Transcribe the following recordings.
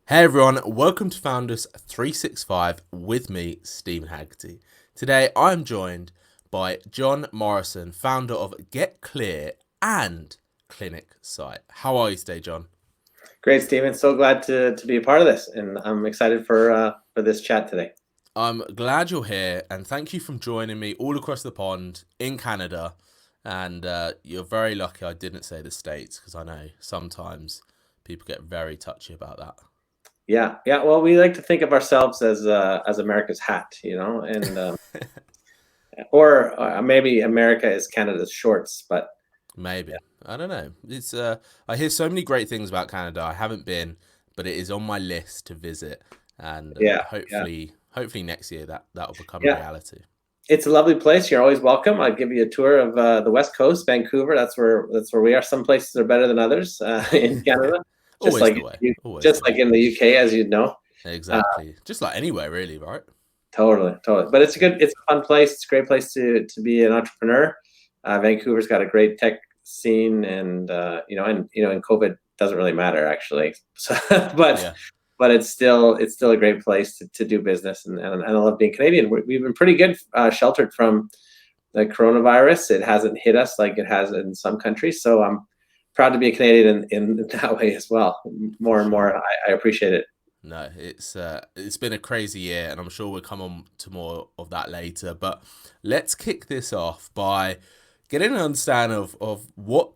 Hey everyone, welcome to Founders 365 with me, Steven Haggerty. Today I'm joined by John Morrison, founder of Get Clear and Clinic Site. How are you today, John? Great, Stephen. So glad to be a part of this, and I'm excited for this chat today. I'm glad you're here and thank you for joining me all across the pond in Canada. And you're very lucky I didn't say the States because I know sometimes people get very touchy about that. Yeah. Well, we like to think of ourselves as America's hat, and or maybe America is Canada's shorts. But Maybe. I don't know. It's I hear so many great things about Canada. I haven't been, but it is on my list to visit and yeah, yeah, hopefully next year that'll become a yeah. reality. It's a lovely place. You're always welcome. I'll give you a tour of the West Coast, Vancouver. That's where we are. Some places are better than others in Canada, just Always like the way. Always the just way. like in the UK, as you know. Uh, Exactly. Just like anywhere really, right? Totally. But it's a fun place. It's a great place to be an entrepreneur. Vancouver's got a great tech scene, and and COVID doesn't really matter actually. So, but Yeah. but it's still a great place to do business, and I love being Canadian. We've been pretty good sheltered from the coronavirus. It hasn't hit us like it has in some countries, so I'm proud to be a Canadian in that way as well. For More and sure. more, I appreciate it. No, it's been a crazy year, and I'm sure we'll come on to more of that later. But let's kick this off by getting an understanding of what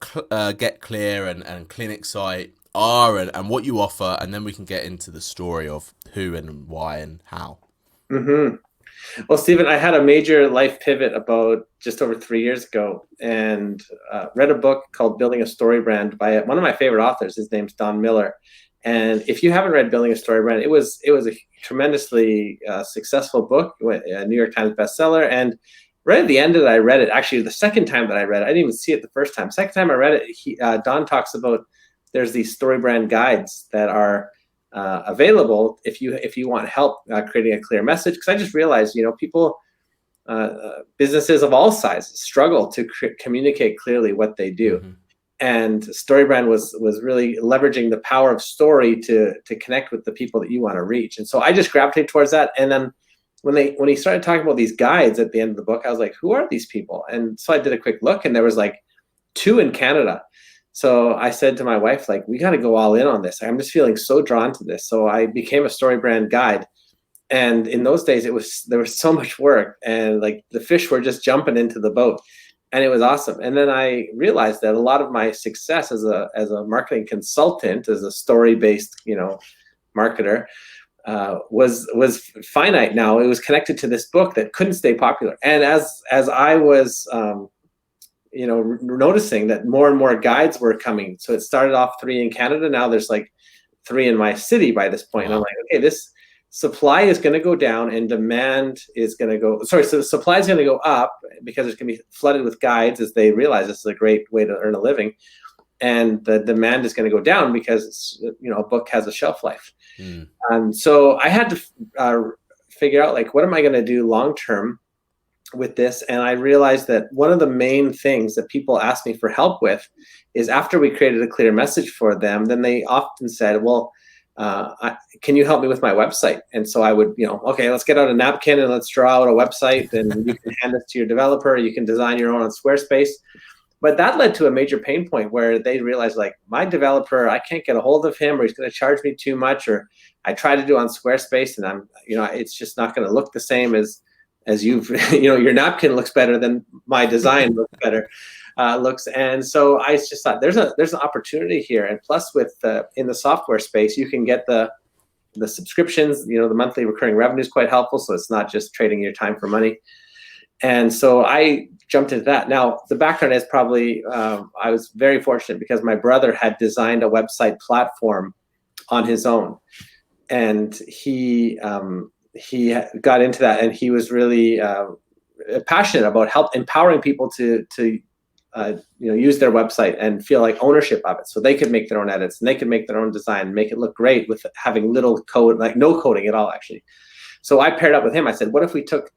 Get Clear and Clinic Site are and what you offer, and then we can get into the story of who and why and how. hmm Well, Stephen, I had a major life pivot about just over 3 years ago, and read a book called Building a Story Brand by one of my favorite authors. His name's Don Miller. And if you haven't read Building a Story Brand, it was a tremendously successful book, a New York Times bestseller. And right at the end of it, I read it. Actually, the second time that I read it, I didn't even see it the first time. Second time I read it, Don talks about there's these story brand guides that are available if you want help creating a clear message. Because I just realized, people, businesses of all sizes struggle to communicate clearly what they do, Hmm. and StoryBrand was really leveraging the power of story to connect with the people that you want to reach. And so I just gravitated towards that. And then when he started talking about these guides at the end of the book, I was like, who are these people? And so I did a quick look, and there was like two in Canada. So I said to my wife, like, we got to go all in on this. I'm just feeling so drawn to this. So I became a StoryBrand guide. And in those days, there was so much work, and like the fish were just jumping into the boat, and it was awesome. And then I realized that a lot of my success as a marketing consultant, as a story based marketer, was finite. Now it was connected to this book that couldn't stay popular. And as I was noticing that more and more guides were coming. So it started off three in Canada. Now there's like three in my city by this point. And I'm Wow. like, okay, this supply is going to go down and demand is going to go. Sorry, so the supply is going to go up because it's going to be flooded with guides as they realize this is a great way to earn a living. And the demand is going to go down because a book has a shelf life. Mm. And so I had to figure out, like, what am I going to do long term with this. And I realized that one of the main things that people ask me for help with is, after we created a clear message for them, then they often said, well, can you help me with my website? And so I would, okay, let's get out a napkin and let's draw out a website, and you can hand this to your developer. You can design your own on Squarespace. But that led to a major pain point where they realized, like, my developer, I can't get a hold of him, or he's going to charge me too much, or I try to do on Squarespace and it's just not going to look the same as you've, your napkin looks better than my design looks better. Looks. And so I just thought there's an opportunity here. And plus, with in the software space, you can get the subscriptions. The monthly recurring revenue is quite helpful, so it's not just trading your time for money. And so I jumped into that. Now, the background is probably I was very fortunate because my brother had designed a website platform on his own, and he got into that, and he was really passionate about empowering people to use their website and feel like ownership of it, so they could make their own edits and they could make their own design and make it look great with having little code, like no coding at all, actually. So I paired up with him. I said, what if we took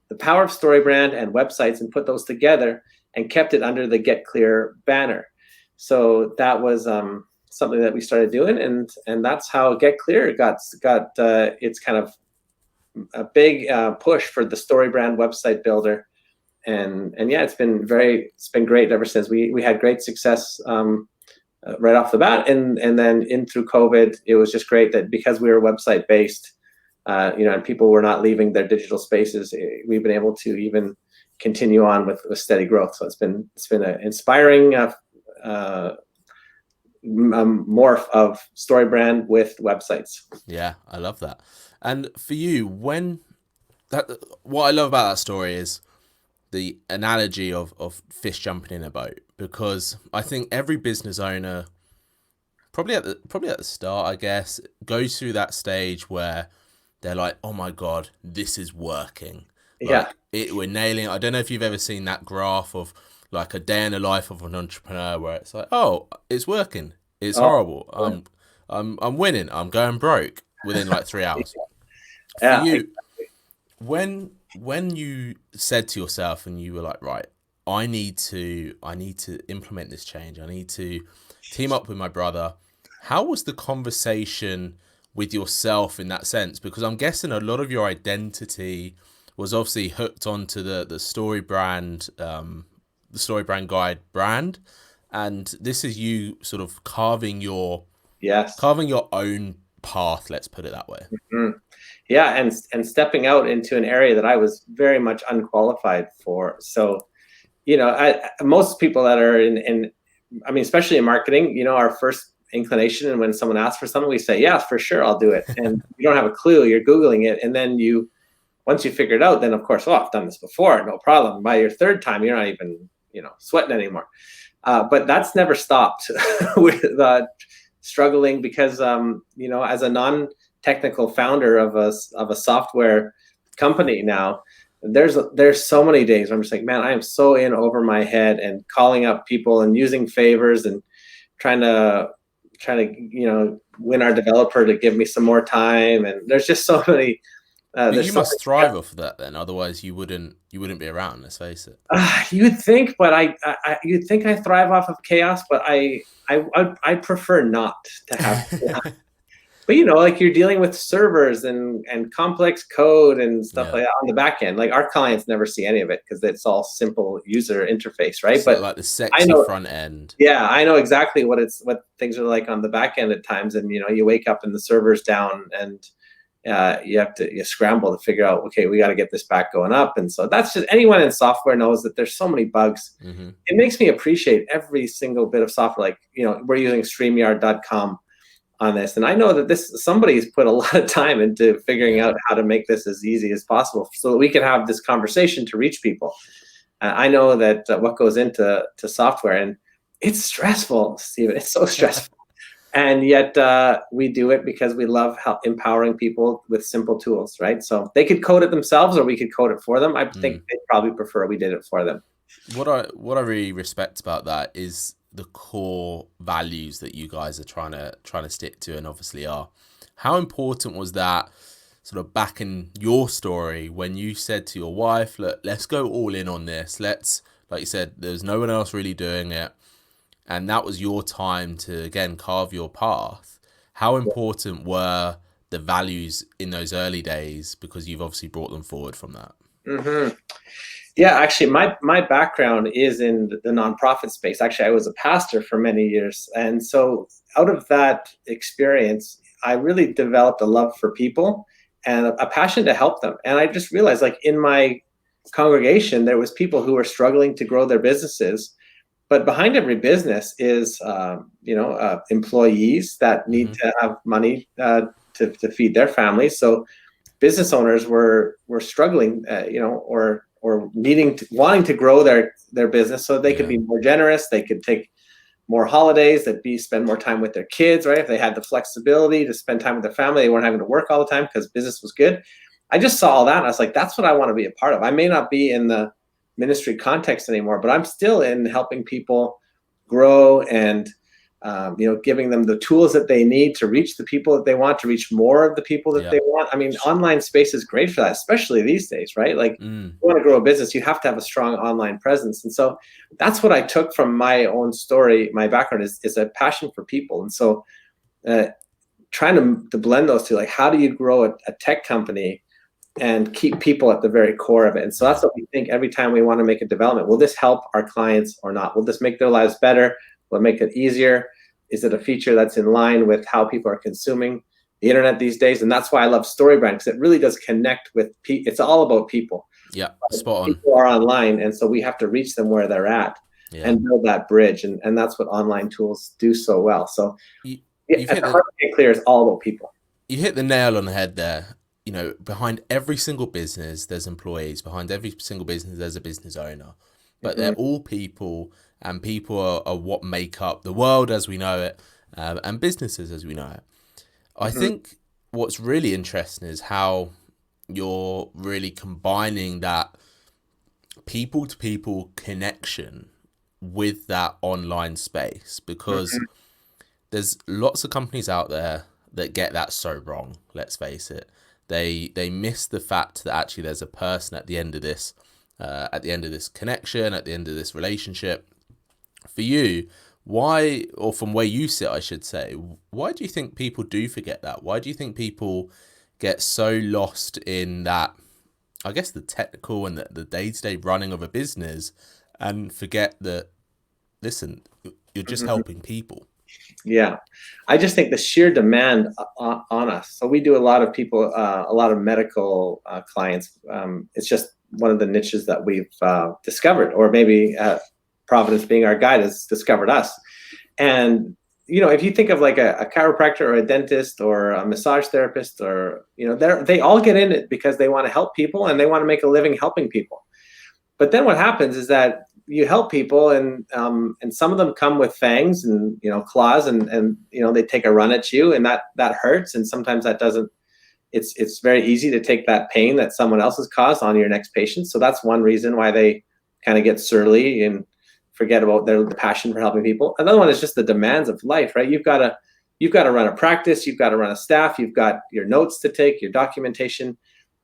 the power of StoryBrand and websites and put those together and kept it under the Get Clear banner? So that was something that we started doing, and that's how Get Clear got its kind of a big push for the StoryBrand website builder. And yeah, it's been great ever since. We had great success right off the bat, and then in through COVID, it was just great that because we were website based, and people were not leaving their digital spaces, we've been able to even continue on with steady growth. So it's been an inspiring morph of StoryBrand with websites. Yeah, I love that. And for you, what I love about that story is the analogy of fish jumping in a boat, because I think every business owner, probably at the start, I guess, goes through that stage where they're like, oh my God, this is working. Like, we're nailing it. I don't know if you've ever seen that graph of like a day in the life of an entrepreneur where it's like, oh, it's working. It's horrible. I'm winning. I'm going broke within like 3 hours. For you, exactly. When you said to yourself and you were like, right, I need to implement this change. I need to team up with my brother. How was the conversation with yourself in that sense? Because I'm guessing a lot of your identity was obviously hooked onto the StoryBrand, the StoryBrand Guide brand, and this is you sort of carving your own path. Let's put it that way. Mm-hmm. Yeah, and stepping out into an area that I was very much unqualified for. So, most people that are in, I mean, especially in marketing, our first inclination, and when someone asks for something, we say, yeah, for sure, I'll do it. And you don't have a clue, you're Googling it. And then once you figure it out, then of course, I've done this before, no problem. By your third time, you're not even, sweating anymore. But that's never stopped with struggling because, as a non-technical founder of a software company now, there's so many days where I'm just like, man, I am so in over my head and calling up people and using favors and trying to win our developer to give me some more time. And there's just so many. But you must thrive off of that then, otherwise you wouldn't be around. Let's face it. You'd think, but you'd think I thrive off of chaos, but I prefer not to have. But like you're dealing with servers and complex code and stuff like that on the back end. Like our clients never see any of it because it's all simple user interface, right? So but like the sexy front end. Yeah, I know exactly what things are like on the back end at times, and you wake up and the server's down, and you scramble to figure out, okay, we got to get this back going up. And so that's just, anyone in software knows that there's so many bugs. Mm-hmm. It makes me appreciate every single bit of software. Like we're using StreamYard.com on this, and I know that somebody's put a lot of time into figuring out how to make this as easy as possible so that we can have this conversation to reach people. I know that what goes into software, and it's stressful, Steven. It's so stressful, and yet we do it because we love empowering people with simple tools, right? So they could code it themselves, or we could code it for them. I think they probably prefer we did it for them. What I really respect about that is the core values that you guys are trying to stick to, and obviously are. How important was that sort of back in your story when you said to your wife, look, let's go all in on this. Let's, like you said, there's no one else really doing it. And that was your time to, again, carve your path. How important were the values in those early days? Because you've obviously brought them forward from that. Mm-hmm. Yeah, actually, my background is in the nonprofit space. Actually, I was a pastor for many years. And so out of that experience, I really developed a love for people and a passion to help them. And I just realized, like, in my congregation, there was people who were struggling to grow their businesses. But behind every business is, employees that need to have money to feed their families. So business owners were struggling, or wanting to grow their business so they could be more generous. They could take more holidays, spend more time with their kids, right? If they had the flexibility to spend time with their family, they weren't having to work all the time because business was good. I just saw all that and I was like, that's what I want to be a part of. I may not be in the ministry context anymore, but I'm still in helping people grow and giving them the tools that they need to reach the people that they want, to reach more of the people that they want. I mean, online space is great for that, especially these days, right? Like, you want to grow a business, you have to have a strong online presence. And so that's what I took from my own story. My background is a passion for people. And so trying to blend those two, like, how do you grow a tech company and keep people at the very core of it? And so that's what we think every time we want to make a development. Will this help our clients or not? Will this make their lives better? Will it make it easier? Is it a feature that's in line with how people are consuming the internet these days? And that's why I love StoryBrand, because it really does connect with people. It's all about people. Yeah, spot on. People are online, and so we have to reach them where they're at and build that bridge. And that's what online tools do so well. So at the heart of Get Clear is all about people. You hit the nail on the head there. Behind every single business, there's employees. Behind every single business, there's a business owner. But they're all people, and people are what make up the world as we know it, and businesses as we know it. I think what's really interesting is how you're really combining that people-to-people connection with that online space, because there's lots of companies out there that get that so wrong. Let's face it. They miss the fact that actually there's a person at the end of this connection, at the end of this relationship. For you, why, or from where you sit, I should say, why do you think people do forget that? Why do you think people get so lost in that, I guess, the technical and the day-to-day running of a business, and forget that, listen, you're just helping people? Yeah, I just think the sheer demand on us. So we do a lot of people, a lot of medical clients. It's just one of the niches that we've discovered, or maybe Providence, being our guide, has discovered us. And if you think of like a chiropractor or a dentist or a massage therapist, or they all get in it because they want to help people and they want to make a living helping people. But then what happens is that you help people, and some of them come with fangs and claws, and they take a run at you, and that hurts. And sometimes that doesn't. It's very easy to take that pain that someone else has caused on your next patient. So that's one reason why they kind of get surly and forget about their passion for helping people. Another one is just the demands of life, right? You've got to run a practice, you've got to run a staff, you've got your notes to take, your documentation.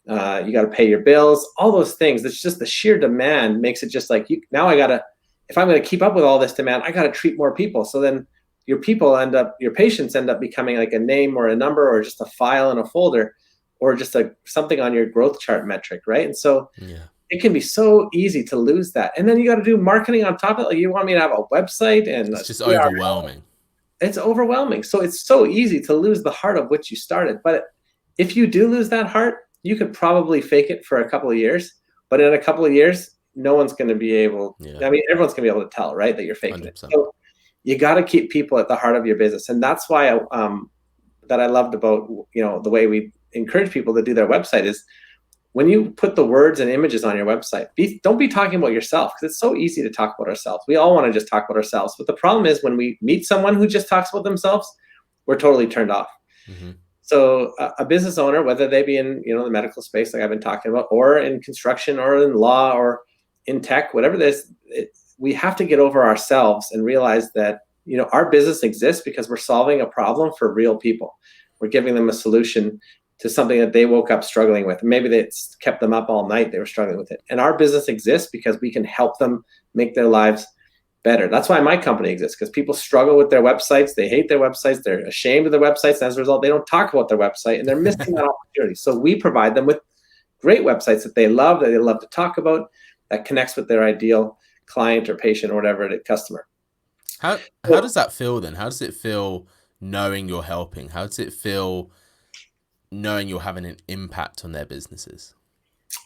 You got to pay your bills, all those things. It's just the sheer demand makes it just like, now if I'm going to keep up with all this demand, I got to treat more people. So then your patients end up becoming like a name or a number, or just a file in a folder, or just something on your growth chart metric, right? And so it can be so easy to lose that. And then you got to do marketing on top of it. Like, you want me to have a website, and it's just overwhelming. It's overwhelming. So it's so easy to lose the heart of which you started. But if you do lose that heart, you could probably fake it for a couple of years, but in a couple of years, no one's going to be able, I mean, everyone's going to be able to tell, right, that you're faking 100%. It. So you got to keep people at the heart of your business. And that's why that I loved about, the way we encourage people to do their website is, when you put the words and images on your website, don't be talking about yourself, because it's so easy to talk about ourselves. We all want to just talk about ourselves. But the problem is, when we meet someone who just talks about themselves, we're totally turned off. So a business owner, whether they be in the medical space like I've been talking about, or in construction, or in law, or in tech, whatever this, we have to get over ourselves and realize that our business exists because we're solving a problem for real people. We're giving them a solution to something that they woke up struggling with. Maybe it's kept them up all night. They were struggling with it. And our business exists because we can help them make their lives better. That's why my company exists, because people struggle with their websites. They hate their websites. They're ashamed of their websites. And as a result, they don't talk about their website, and they're missing that opportunity. So we provide them with great websites that they love to talk about, that connects with their ideal client or patient or whatever customer. How does that feel then? How does it feel knowing you're helping? How does it feel knowing you're having an impact on their businesses?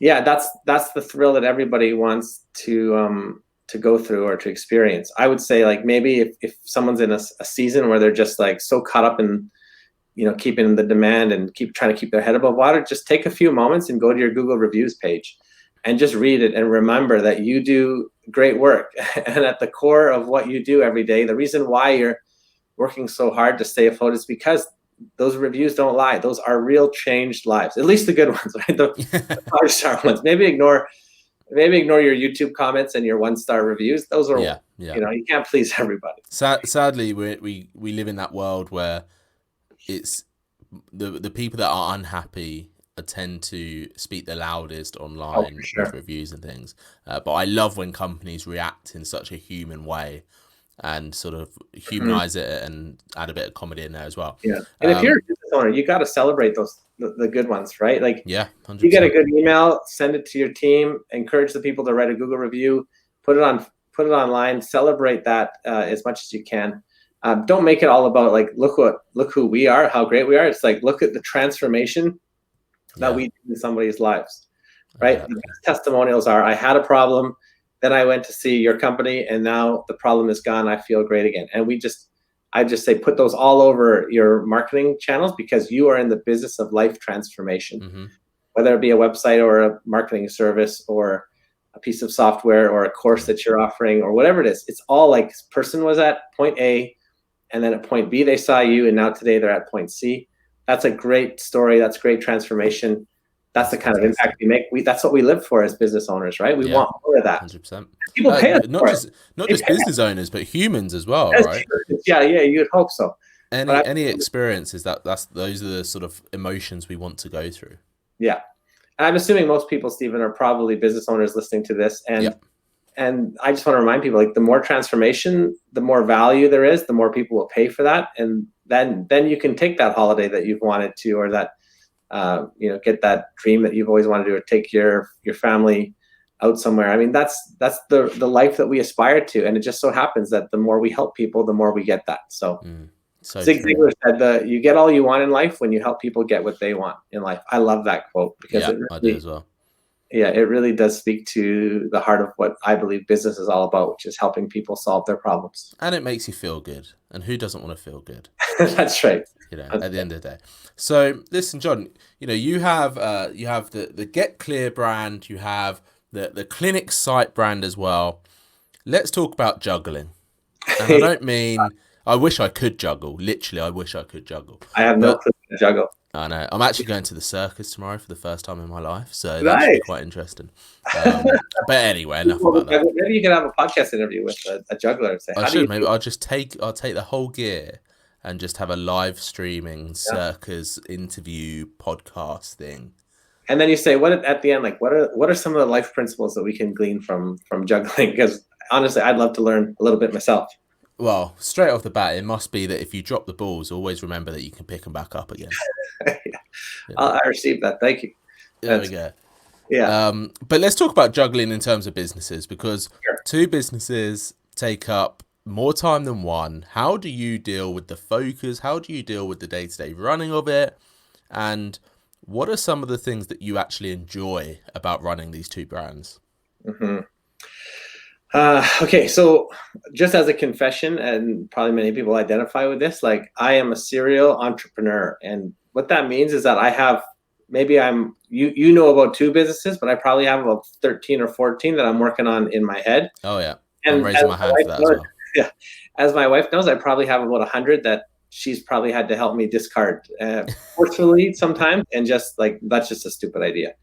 Yeah, that's the thrill that everybody wants to go through or to experience. I would say, like, maybe if someone's in a season where they're just like so caught up in, keeping the demand and trying to keep their head above water, just take a few moments and go to your Google reviews page and just read it, and remember that you do great work. And at the core of what you do every day, the reason why you're working so hard to stay afloat is because those reviews don't lie. Those are real changed lives, at least the good ones, right? The 5-star ones. Maybe ignore maybe ignore your YouTube comments and your 1-star reviews. Those are, Yeah. you can't please everybody. Sadly, we live in that world where it's the people that are unhappy tend to speak the loudest Oh, online for sure. with reviews and things. But I love when companies react in such a human way and sort of humanize it and add a bit of comedy in there as well. Yeah. And if you're a business owner, you got to celebrate the good ones, right? Like, yeah, 100%. You get a good email, send it to your team, encourage the people to write a Google review, put it online, celebrate that as much as you can. Don't make it all about like, look who we are, how great we are. It's like, look at the transformation that we do in somebody's lives, right? Exactly. The best testimonials are, I had a problem, then I went to see your company, and now the problem is gone. I feel great again. And I just say, put those all over your marketing channels, because you are in the business of life transformation, whether it be a website or a marketing service or a piece of software or a course that you're offering or whatever it is. It's all like, this person was at point A, and then at point B, they saw you, and now today they're at point C. That's a great story. That's great transformation. That's the kind of impact we make. That's what we live for as business owners, right? We want more of that. 100%. People pay us not just business owners, but humans as well, right? Yeah, you'd hope so. Any experiences those are the sort of emotions we want to go through. Yeah, and I'm assuming most people, Steven, are probably business owners listening to this, and I just want to remind people, like, the more transformation, the more value there is, the more people will pay for that, and then you can take that holiday that you've wanted to, or that get that dream that you've always wanted to do, or take your family out somewhere. I mean, that's the life that we aspire to, and it just so happens that the more we help people, the more we get that. So Zig Ziglar said, you get all you want in life when you help people get what they want in life. I love that quote, because I do as well. Yeah, it really does speak to the heart of what I believe business is all about, which is helping people solve their problems. And it makes you feel good. And who doesn't want to feel good? That's right. At the end of the day. So listen, John, you have the Get Clear brand, you have the Clinic site brand as well. Let's talk about juggling. And I don't mean, I wish I could juggle. Literally, I wish I could juggle. I have no clue to juggle. I know. I'm actually going to the circus tomorrow for the first time in my life, so that should be quite interesting. But anyway, enough about that. Maybe you can have a podcast interview with a juggler and say, maybe I'll take the whole gear and just have a live streaming circus interview podcast thing. And then you say, at the end, like, what are some of the life principles that we can glean from juggling? Because honestly, I'd love to learn a little bit myself. Well, straight off the bat, it must be that if you drop the balls, always remember that you can pick them back up again. I received that. Thank you. There we go. Yeah. But let's talk about juggling in terms of businesses, because two businesses take up more time than one. How do you deal with the focus? How do you deal with the day-to-day running of it? And what are some of the things that you actually enjoy about running these two brands? Okay, so just as a confession, and probably many people identify with this, like, I am a serial entrepreneur, and what that means is that I have, you know about 2 businesses, but I probably have about 13 or 14 that I'm working on in my head. Oh yeah, I'm raising my hand for that as well. Yeah, as my wife knows, I probably have about 100 that she's probably had to help me discard, forcefully sometimes, and just like, that's just a stupid idea.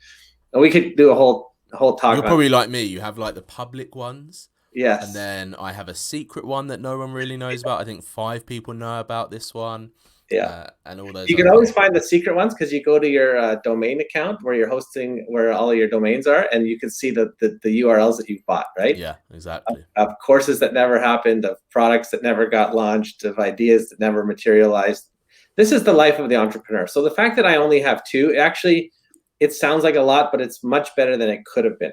And we could do a whole talk. You're probably like me. You have like the public ones. Yes. And then I have a secret one that no one really knows about. I think 5 people know about this one. Yeah. And all those. You can always find the secret ones, because you go to your domain account where you're hosting, where all of your domains are, and you can see the URLs that you've bought, right? Yeah, exactly. Of courses that never happened, of products that never got launched, of ideas that never materialized. This is the life of the entrepreneur. So the fact that I only have 2, actually, it sounds like a lot, but it's much better than it could have been.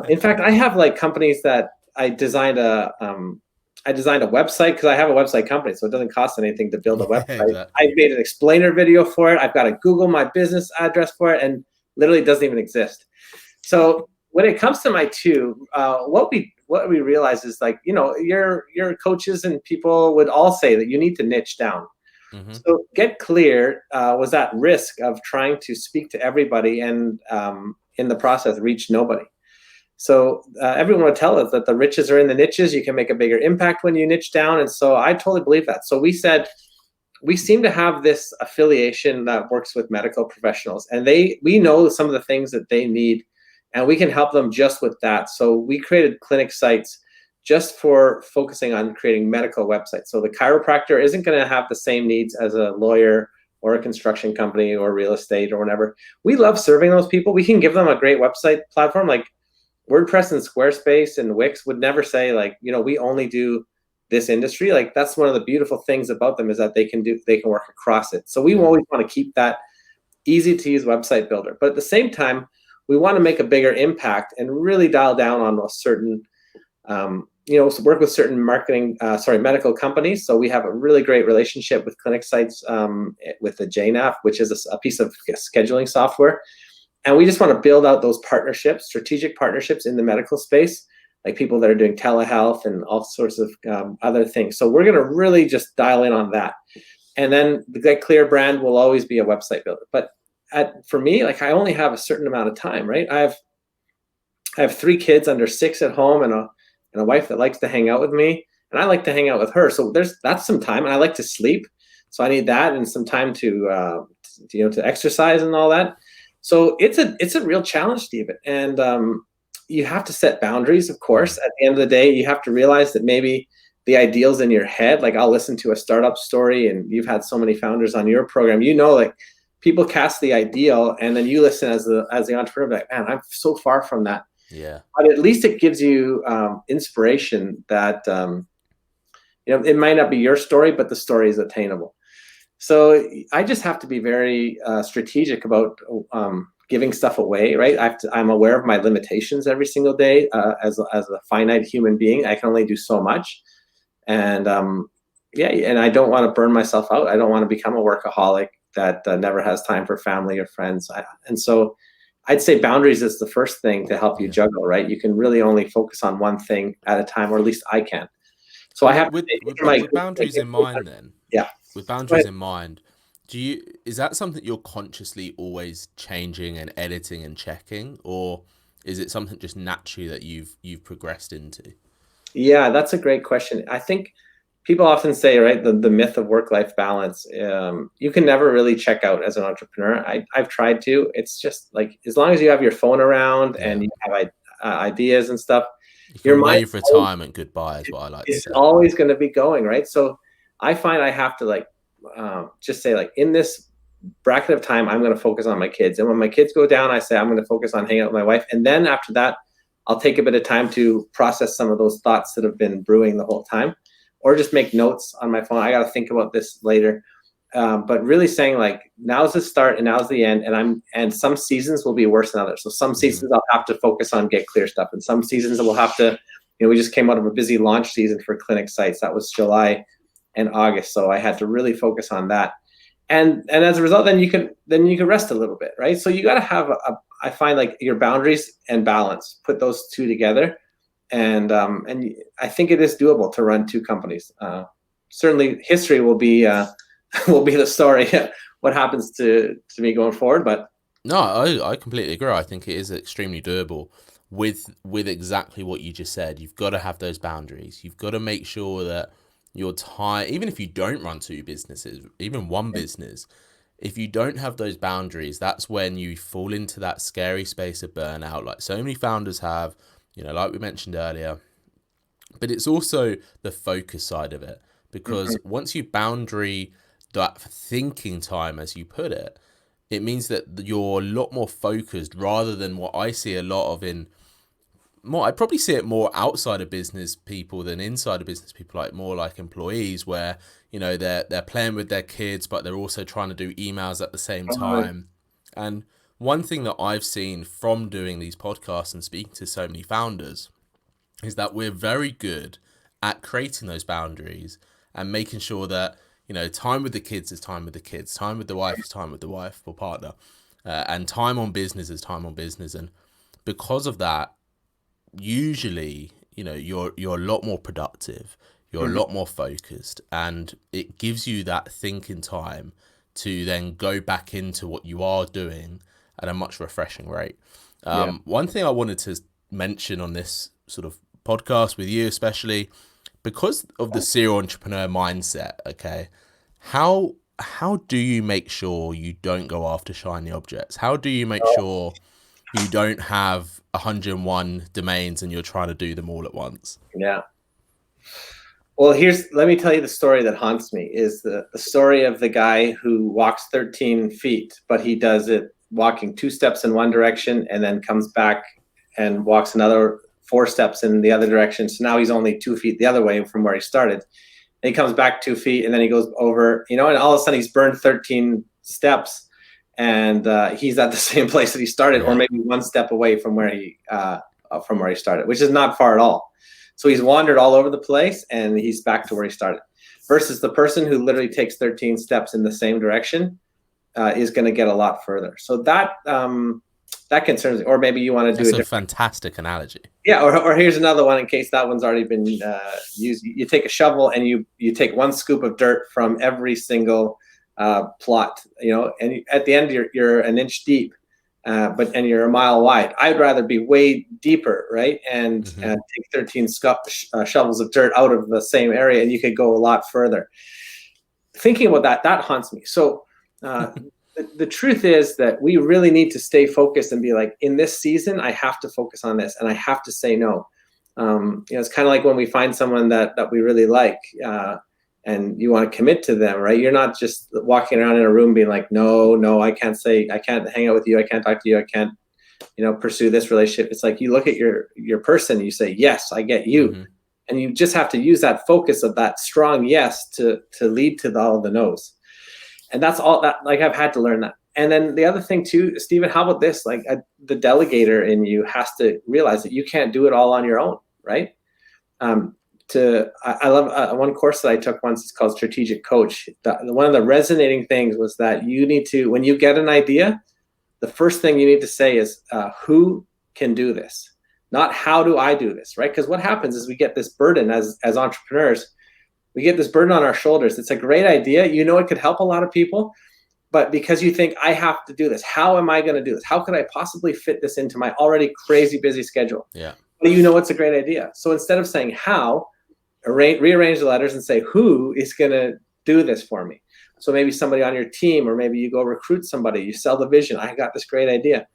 In fact, I have like companies that I designed a website, because I have a website company, so it doesn't cost anything to build a website. Exactly. I made an explainer video for it. I've got to Google my business address for it, and literally doesn't even exist. So when it comes to my 2, what we realize is, like, your coaches and people would all say that you need to niche down. So Get Clear was at risk of trying to speak to everybody, and in the process reach nobody. So everyone would tell us that the riches are in the niches. You can make a bigger impact when you niche down. And so I totally believe that. So we said, we seem to have this affiliation that works with medical professionals, and we know some of the things that they need and we can help them just with that. So we created clinic sites just for focusing on creating medical websites. So the chiropractor isn't going to have the same needs as a lawyer or a construction company or real estate or whatever. We love serving those people. We can give them a great website platform. Like WordPress and Squarespace and Wix would never say, like, we only do this industry. Like, that's one of the beautiful things about them, is that they can work across it. So we always want to keep that easy to use website builder. But at the same time, we want to make a bigger impact and really dial down on a certain, work with certain medical companies. So we have a really great relationship with clinic sites, with the JNAF, which is a piece of scheduling software. And we just want to build out those partnerships, strategic partnerships in the medical space, like people that are doing telehealth and all sorts of other things. So we're going to really just dial in on that. And then the Get Clear brand will always be a website builder. But for me, like, I only have a certain amount of time, right? I have 3 kids under 6 at home, and a wife that likes to hang out with me, and I like to hang out with her. So that's some time, and I like to sleep. So I need that and some time to exercise and all that. So it's a real challenge, Steven. And you have to set boundaries, of course. At the end of the day, you have to realize that maybe the ideals in your head, like, I'll listen to a startup story, and you've had so many founders on your program, like, people cast the ideal, and then you listen as the entrepreneur, like, man, I'm so far from that. Yeah. But at least it gives you inspiration that, it might not be your story, but the story is attainable. So I just have to be very strategic about giving stuff away, right? I'm aware of my limitations every single day. As a finite human being, I can only do so much. And and I don't want to burn myself out. I don't want to become a workaholic that never has time for family or friends. And so I'd say boundaries is the first thing to help you juggle, right? You can really only focus on one thing at a time, or at least I can. So I have with boundaries in mind then. Yeah. With boundaries in mind, is that something you're consciously always changing and editing and checking, or is it something just naturally that you've progressed into? Yeah, that's a great question. I think people often say, right, the myth of work-life balance. You can never really check out as an entrepreneur. I've tried to. It's just like, as long as you have your phone around and you have ideas and stuff, your mind for retirement goodbye is what I like to say. It's always going to be going, right? So I find I have to just say, like, in this bracket of time, I'm going to focus on my kids. And when my kids go down, I say I'm going to focus on hanging out with my wife. And then after that, I'll take a bit of time to process some of those thoughts that have been brewing the whole time, or just make notes on my phone. I got to think about this later. But really saying, like, now's the start and now's the end. And some seasons will be worse than others. So some seasons I'll have to focus on Get Clear stuff. And some seasons we'll have to, we just came out of a busy launch season for clinic sites. That was July and August. So I had to really focus on that. And as a result, then you can rest a little bit, right? So you got to have I find, like, your boundaries and balance, put those two together. And I think it is doable to run 2 companies. Certainly history will be the story, what happens to me going forward. But no, I completely agree. I think it is extremely doable with exactly what you just said. You've got to have those boundaries. You've got to make sure that your time, even if you don't run 2 businesses, even one business, if you don't have those boundaries, that's when you fall into that scary space of burnout, like so many founders have, like we mentioned earlier. But it's also the focus side of it, because once you boundary that thinking time, as you put it, it means that you're a lot more focused, rather than what I see a lot of I probably see it more outside of business people than inside of business people, like more like employees, where they're playing with their kids, but they're also trying to do emails at the same time. And one thing that I've seen from doing these podcasts and speaking to so many founders is that we're very good at creating those boundaries and making sure that time with the kids is time with the kids, time with the wife is time with the wife or partner, and time on business is time on business. And because of that, usually you're a lot more productive, you're a lot more focused, and it gives you that thinking time to then go back into what you are doing at a much refreshing rate. One thing I wanted to mention on this sort of podcast with you, especially because of the serial entrepreneur mindset, okay, how do you make sure you don't go after shiny objects? How do you make sure you don't have 101 domains and you're trying to do them all at once. Yeah. Well, let me tell you the story that haunts me is the story of the guy who walks 13 feet, but he does it walking 2 steps in one direction and then comes back and walks another 4 steps in the other direction. So now he's only 2 feet the other way from where he started. And he comes back 2 feet and then he goes over, and all of a sudden he's burned 13 steps and he's at the same place that he started, or maybe 1 step away from where he started, which is not far at all. So he's wandered all over the place and he's back to where he started. Versus the person who literally takes 13 steps in the same direction is going to get a lot further. So that concerns me. Or maybe you want to do That's a fantastic analogy. Yeah, or here's another one in case that one's already been used. You take a shovel and you take 1 scoop of dirt from every single plot, and at the end you're an inch deep. And you're a mile wide. I'd rather be way deeper, right? And take 13 shovels of dirt out of the same area, and you could go a lot further. Thinking about that haunts me. So the truth is that we really need to stay focused and be like, in this season, I have to focus on this, and I have to say no. It's kind of like when we find someone that we really like, and you want to commit to them, right? You're not just walking around in a room being like, no, I can't hang out with you. I can't talk to you. I can't, pursue this relationship. It's like, you look at your person, you say, yes, I get you. And you just have to use that focus of that strong yes to lead to all the no's. And that's all that, like, I've had to learn that. And then the other thing too, Steven, how about this? Like the delegator in you has to realize that you can't do it all on your own, right? I love one course that I took once. It's called Strategic Coach. One of the resonating things was that you need to, when you get an idea, the first thing you need to say is, who can do this? Not how do I do this, right? Because what happens is we get this burden as entrepreneurs. We get this burden on our shoulders. It's a great idea. It could help a lot of people. But because you think, I have to do this, how am I going to do this? How could I possibly fit this into my already crazy busy schedule? Yeah. But it's a great idea. So instead of saying how, rearrange the letters and say, who is going to do this for me? So maybe somebody on your team, or maybe you go recruit somebody, you sell the vision. I got this great idea.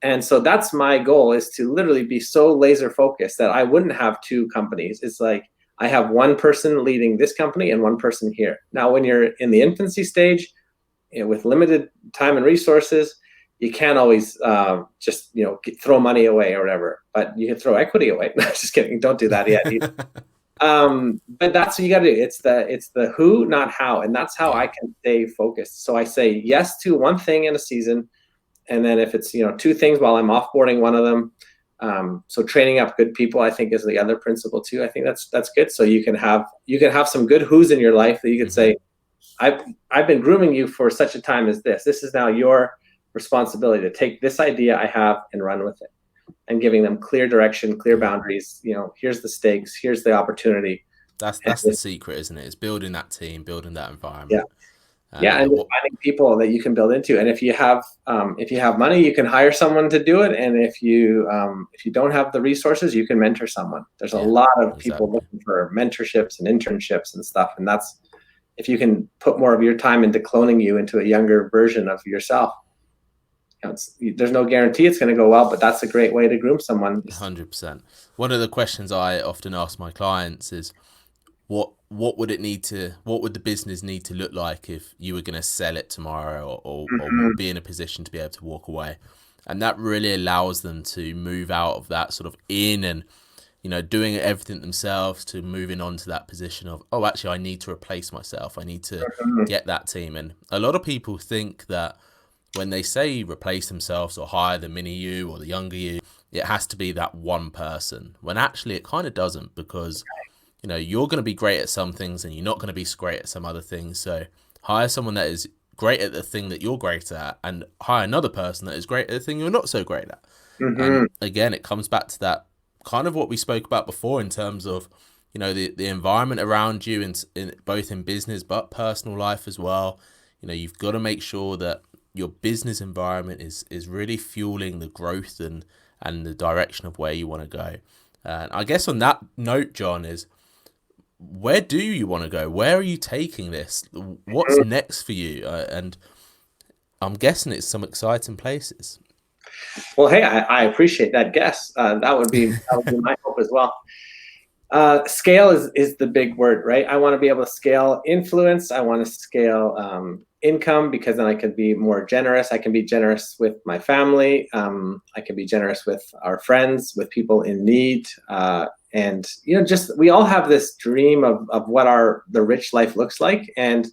And so that's my goal, is to literally be so laser focused that I wouldn't have 2 companies. It's like, I have 1 person leading this company and 1 person here. Now, when you're in the infancy stage, with limited time and resources, you can't always just throw money away or whatever, but you can throw equity away. No, just kidding. Don't do that yet. But that's what you got to do. It's the who, not how, and that's how I can stay focused. So I say yes to 1 thing in a season, and then if it's 2 things while I'm offboarding one of them. So training up good people, I think, is the other principle too. I think that's good. So you can have some good who's in your life that you could say, I've been grooming you for such a time as this. This is now your responsibility to take this idea I have and run with it, and giving them clear direction, clear boundaries. Here's the stakes, here's the opportunity. That's the secret, isn't it? It's building that team, building that environment. Yeah. And finding people that you can build into. And if you have money, you can hire someone to do it. And if you don't have the resources, you can mentor someone. There's a lot of people looking for mentorships and internships and stuff. And that's, if you can put more of your time into cloning you into a younger version of yourself. There's no guarantee it's going to go well, but that's a great way to groom someone. 100%. One of the questions I often ask my clients is, what would the business need to look like if you were going to sell it tomorrow, or be in a position to be able to walk away? And that really allows them to move out of that sort of in and, doing everything themselves, to moving on to that position of, oh, actually, I need to replace myself. I need to get that team. And a lot of people think that when they say replace themselves or hire the mini you or the younger you, it has to be that one person, when actually it kind of doesn't, because you're going to be great at some things and you're not going to be great at some other things. So hire someone that is great at the thing that you're great at, and hire another person that is great at the thing you're not so great at. And again, it comes back to that kind of what we spoke about before in terms of the environment around you, in both in business but personal life as well. You've got to make sure that your business environment is really fueling the growth and the direction of where you want to go. And I guess on that note, John, is, where do you want to go? Where are you taking this? What's next for you? And I'm guessing it's some exciting places. Well, hey, I appreciate that guess. That would be my hope as well. Scale is the big word, right? I want to be able to scale influence. I want to scale income, because then I can be more generous. I can be generous with my family. I can be generous with our friends, with people in need. And just we all have this dream of what the rich life looks like. And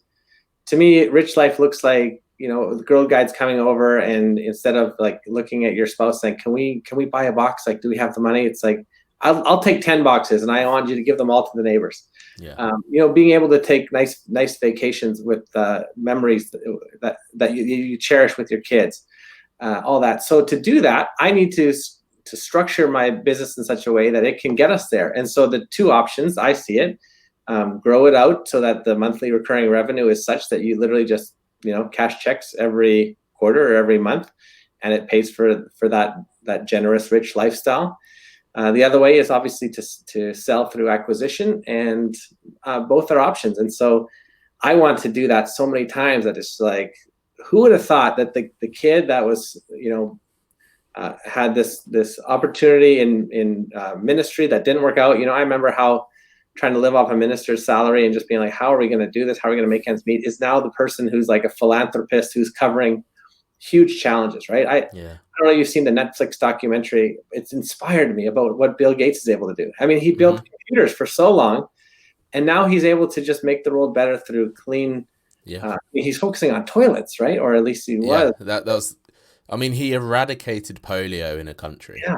to me, rich life looks like, the girl guide's coming over, and instead of like looking at your spouse saying, can we buy a box? Like, do we have the money? It's like, I'll take 10 boxes and I want you to give them all to the neighbors. Yeah. Being able to take nice vacations with memories that you cherish with your kids, all that. So to do that, I need to structure my business in such a way that it can get us there. And so the two options I see it, grow it out so that the monthly recurring revenue is such that you literally just, cash checks every quarter or every month, and it pays for that generous, rich lifestyle. The other way is obviously to sell through acquisition, and both are options. And so I want to do that so many times that it's like, who would have thought that the kid that was, had this opportunity in ministry that didn't work out. I remember how trying to live off a minister's salary and just being like, how are we going to do this? How are we going to make ends meet? Is now the person who's like a philanthropist who's covering huge challenges, right? I don't know if you've seen the Netflix documentary. It's inspired me about what Bill Gates is able to do. I mean, he built computers for so long, and now he's able to just make the world better through clean. He's focusing on toilets, right? Or at least he was. That was. I mean, he eradicated polio in a country. Yeah,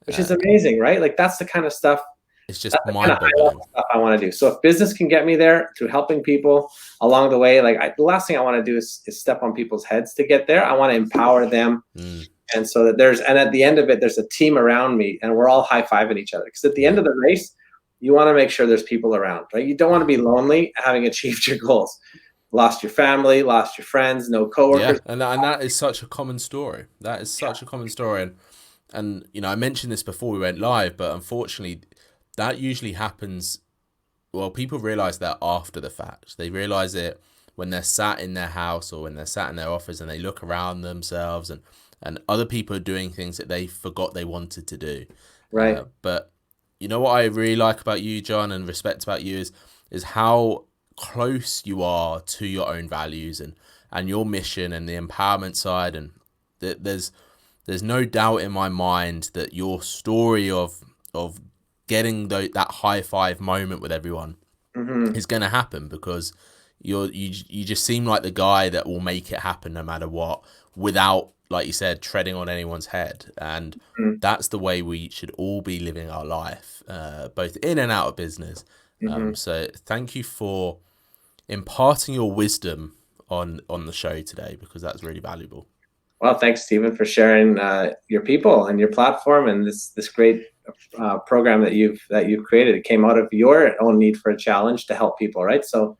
which is amazing, right? Like, that's the kind of stuff. It's just mind-boggling. Stuff I want to do. So if business can get me there through helping people along the way, like the last thing I want to do is step on people's heads to get there. I want to empower them. And so that at the end of it, there's a team around me, and we're all high-fiving each other. Because at the end of the race, you want to make sure there's people around, right? You don't want to be lonely having achieved your goals. Lost your family, lost your friends, no coworkers. Yeah, and that is such a common story. That is such a common story. And I mentioned this before we went live, but unfortunately, that usually happens. Well, people realize that after the fact. They realize it when they're sat in their house or when they're sat in their office and they look around themselves and other people are doing things that they forgot they wanted to do. Right. But what I really like about you, John, and respect about you is how close you are to your own values and your mission and the empowerment side. And there's no doubt in my mind that your story of getting that high five moment with everyone is going to happen, because you just seem like the guy that will make it happen no matter what, without, like you said, treading on anyone's head. And that's the way we should all be living our life, both in and out of business. So thank you for imparting your wisdom on the show today, because that's really valuable. Well, thanks, Steven, for sharing your people and your platform and this great program that you've created. It came out of your own need for a challenge to help people, right? So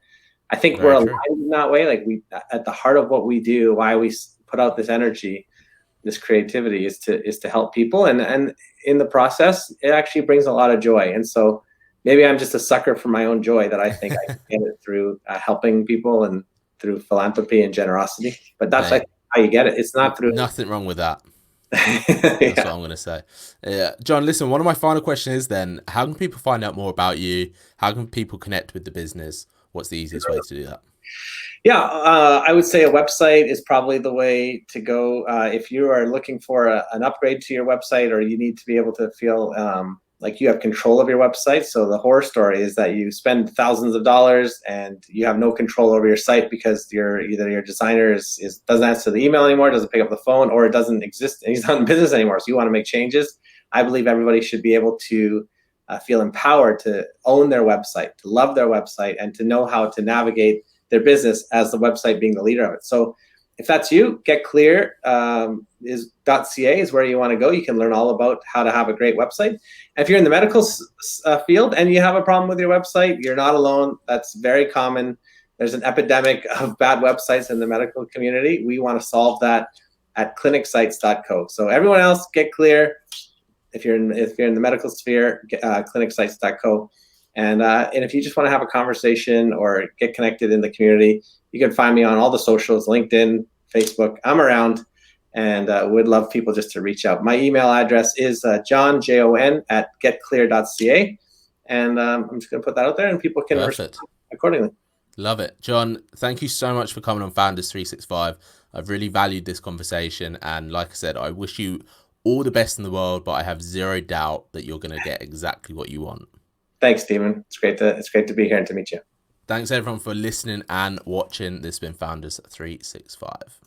I think we're aligned in that way. Like, we, at the heart of what we do, why we put out this energy, this creativity, is to help people, and in the process, it actually brings a lot of joy. And so maybe I'm just a sucker for my own joy, that I think I can get it through helping people and through philanthropy and generosity. But that's how you get it. It's not through. Nothing wrong with that. That's what I'm going to say. John, listen, one of my final questions is then, how can people find out more about you? How can people connect with the business? What's the easiest way to do that? Yeah, I would say a website is probably the way to go. If you are looking for an upgrade to your website, or you need to be able to feel like you have control of your website. So the horror story is that you spend thousands of dollars and you have no control over your site, because either your designer doesn't answer the email anymore, doesn't pick up the phone, or it doesn't exist, and he's not in business anymore. So you want to make changes. I believe everybody should be able to feel empowered to own their website, to love their website, and to know how to navigate their business as the website being the leader of it. So if that's you, Get Clear .ca is where you want to go. You can learn all about how to have a great website. And if you're in the medical field and you have a problem with your website, you're not alone. That's very common. There's an epidemic of bad websites in the medical community. We want to solve that at clinicsites.co. So everyone else, Get Clear. If you're in the medical sphere, clinicsites.co. And if you just want to have a conversation or get connected in the community, you can find me on all the socials, LinkedIn, Facebook. I'm around. and would love people just to reach out. My email address is john@getclear.ca, and I'm just going to put that out there, and people can respond accordingly. Love it. John, thank you so much for coming on Founders 365. I've really valued this conversation, and like I said, I wish you all the best in the world, but I have zero doubt that you're going to get exactly what you want. Thanks, Steven. It's great to be here and to meet you. Thanks everyone for listening and watching. This has been Founders 365.